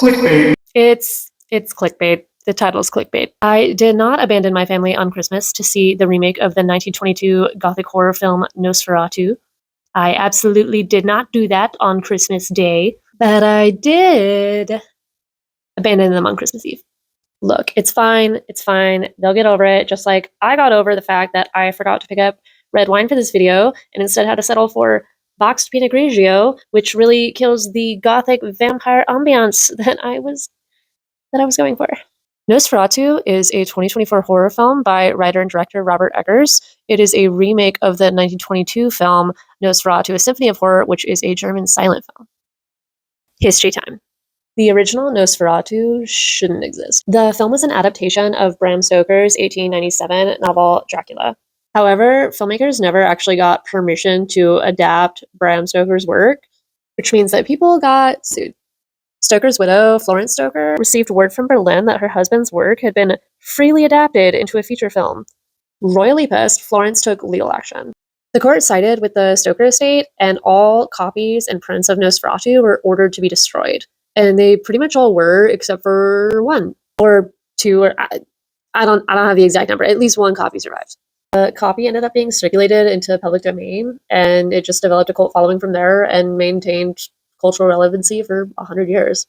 Clickbait. It's clickbait. The title's clickbait. I did not abandon my family on Christmas to see the remake of the 1922 gothic horror film Nosferatu. I absolutely did not do that on Christmas Day, but I did abandon them on Christmas Eve. Look, it's fine. It's fine. They'll get over it, just like I got over the fact that I forgot to pick up red wine for this video and instead had to settle for boxed Pinot Grigio, which really kills the gothic vampire ambiance that I was going for. Nosferatu is a 2024 horror film by writer and director Robert Eggers. It is a remake of the 1922 film Nosferatu, a Symphony of Horror, which is a German silent film. History time. The original Nosferatu shouldn't exist. The film was an adaptation of Bram Stoker's 1897 novel Dracula. However, filmmakers never actually got permission to adapt Bram Stoker's work, which means that people got sued. Stoker's widow, Florence Stoker, received word from Berlin that her husband's work had been freely adapted into a feature film. Royally pissed, Florence took legal action. The court sided with the Stoker estate, and all copies and prints of Nosferatu were ordered to be destroyed. And they pretty much all were, except for one or two, or I don't have the exact number. At least one copy survived. The copy ended up being circulated into public domain, and it just developed a cult following from there and maintained cultural relevancy for 100 years.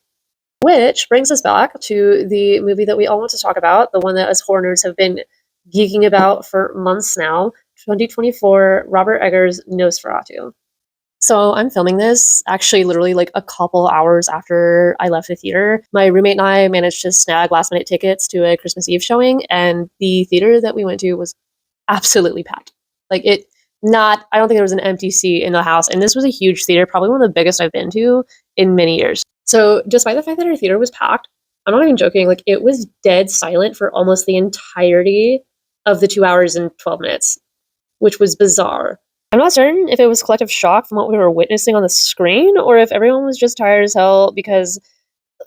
Which brings us back to the movie that we all want to talk about, the one that us horror nerds have been geeking about for months now, 2024 Robert Eggers Nosferatu. So I'm filming this actually literally like a couple hours after I left the theater. My roommate and I managed to snag last minute tickets to a Christmas Eve showing, and the theater that we went to was absolutely packed. I don't think there was an empty seat in the house, and this was a huge theater, probably one of the biggest I've been to in many years. So despite the fact that our theater was packed, I'm not even joking, like it was dead silent for almost the entirety of the 2 hours and 12 minutes, which was bizarre. I'm not certain if it was collective shock from what we were witnessing on the screen or if everyone was just tired as hell because,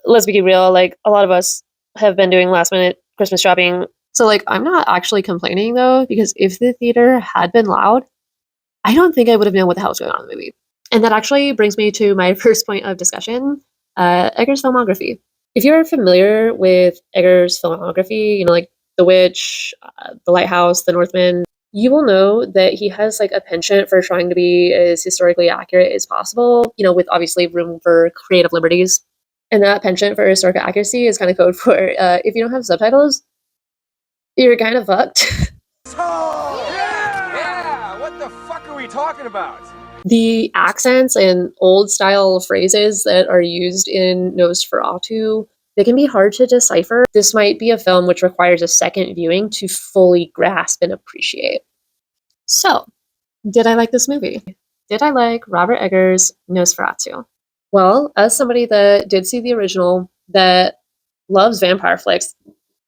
let's be real, like a lot of us have been doing last minute Christmas shopping. So like I'm not actually complaining though, because if the theater had been loud, I don't think I would have known what the hell was going on in the movie. And that actually brings me to my first point of discussion, Eggers' filmography. If you're familiar with Eggers' filmography, like The Witch, The Lighthouse, The Northman, you will know that he has like a penchant for trying to be as historically accurate as possible, with obviously room for creative liberties. And that penchant for historical accuracy is kind of code for if you don't have subtitles, you're kind of fucked. Oh, yeah! What the fuck are we talking about? The accents and old style phrases that are used in Nosferatu, they can be hard to decipher. This might be a film which requires a second viewing to fully grasp and appreciate. So, did I like this movie? Did I like Robert Eggers' Nosferatu? Well, as somebody that did see the original, that loves vampire flicks,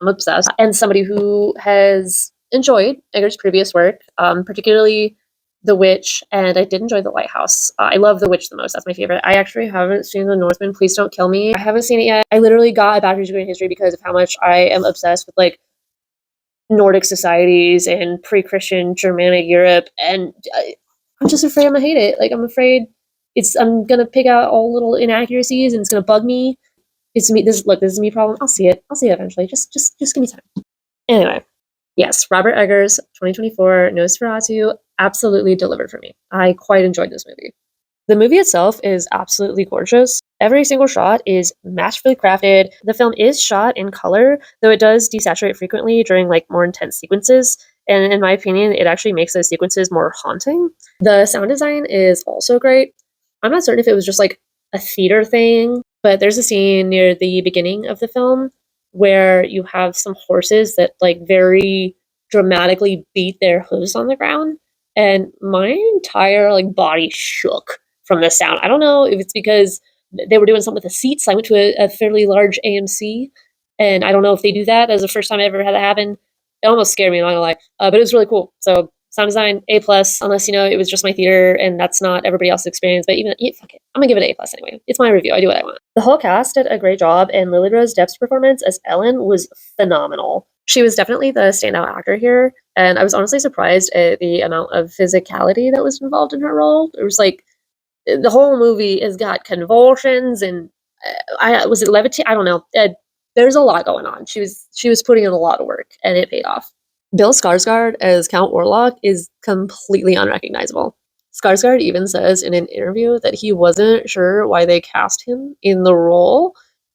I'm obsessed, and somebody who has enjoyed Eggers' previous work, particularly The Witch, and I did enjoy The Lighthouse. I love The Witch the most. That's my favorite. I actually haven't seen The Northman. Please don't kill me. I haven't seen it yet. I literally got a bachelor's degree in history because of how much I am obsessed with like Nordic societies and pre-Christian Germanic Europe, and I'm just afraid I'm gonna hate it. Like I'm afraid I'm gonna pick out all little inaccuracies and it's gonna bug me. It's me. This is me problem. I'll see it. I'll see it eventually. Just give me time. Anyway, yes, Robert Eggers, 2024 Nosferatu absolutely delivered for me. I quite enjoyed this movie. The movie itself is absolutely gorgeous. Every single shot is masterfully crafted. The film is shot in color, though it does desaturate frequently during like more intense sequences. And in my opinion, it actually makes those sequences more haunting. The sound design is also great. I'm not certain if it was just like a theater thing, but there's a scene near the beginning of the film where you have some horses that like very dramatically beat their hooves on the ground. And my entire like body shook from the sound. I don't know if it's because they were doing something with the seats. I went to a fairly large AMC, and I don't know if they do that. That was the first time I ever had that happen. It almost scared me, I'm not gonna lie. But it was really cool. So sound design, A+, unless, it was just my theater and that's not everybody else's experience. But fuck it. I'm gonna give it an A+ anyway. It's my review. I do what I want. The whole cast did a great job, and Lily Rose Depp's performance as Ellen was phenomenal. She was definitely the standout actor here, and I was honestly surprised at the amount of physicality that was involved in her role. It was like, the whole movie has got convulsions and I was it Levitate? I don't know. There's a lot going on. She was putting in a lot of work, and it paid off. Bill Skarsgård as Count Orlok is completely unrecognizable. Skarsgård even says in an interview that he wasn't sure why they cast him in the role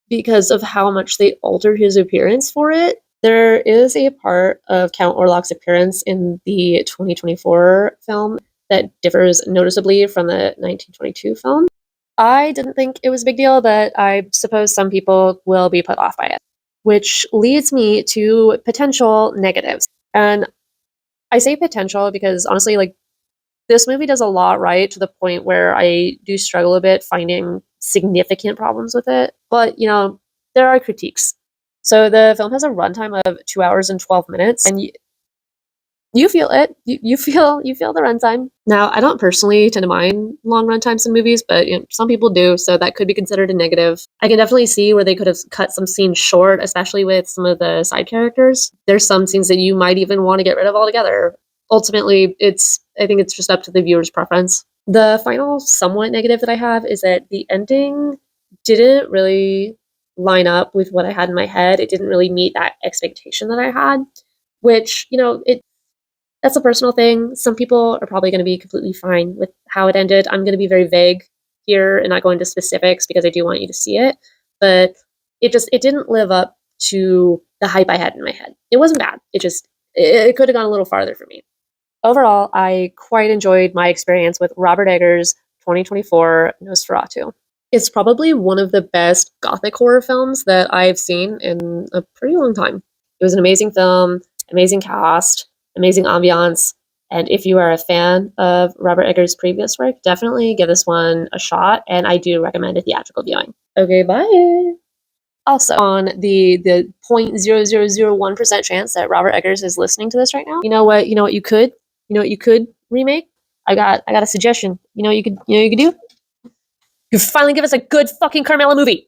because of how much they altered his appearance for it. There is a part of Count Orlok's appearance in the 2024 film that differs noticeably from the 1922 film. I didn't think it was a big deal, but I suppose some people will be put off by it, which leads me to potential negatives. And I say potential because honestly, like, this movie does a lot right to the point where I do struggle a bit finding significant problems with it. But, there are critiques. So the film has a runtime of 2 hours and 12 minutes, and you feel it. You feel the runtime. Now, I don't personally tend to mind long runtimes in movies, but some people do, so that could be considered a negative. I can definitely see where they could have cut some scenes short, especially with some of the side characters. There's some scenes that you might even want to get rid of altogether. Ultimately, I think it's just up to the viewer's preference. The final somewhat negative that I have is that the ending didn't really line up with what I had in my head. It didn't really meet that expectation that I had, which, that's a personal thing. Some people are probably going to be completely fine with how it ended. I'm going to be very vague here and not go into specifics because I do want you to see it. But it didn't live up to the hype I had in my head. It wasn't bad. It could have gone a little farther for me. Overall, I quite enjoyed my experience with Robert Eggers' 2024 Nosferatu. It's probably one of the best gothic horror films that I've seen in a pretty long time. It was an amazing film, amazing cast, amazing ambiance, and if you are a fan of Robert Eggers' previous work, definitely give this one a shot, and I do recommend a theatrical viewing. Okay, bye! Also, on the 0.0001% chance that Robert Eggers is listening to this right now, you know what you could remake? I got a suggestion. You could do? You finally give us a good fucking Carmela movie.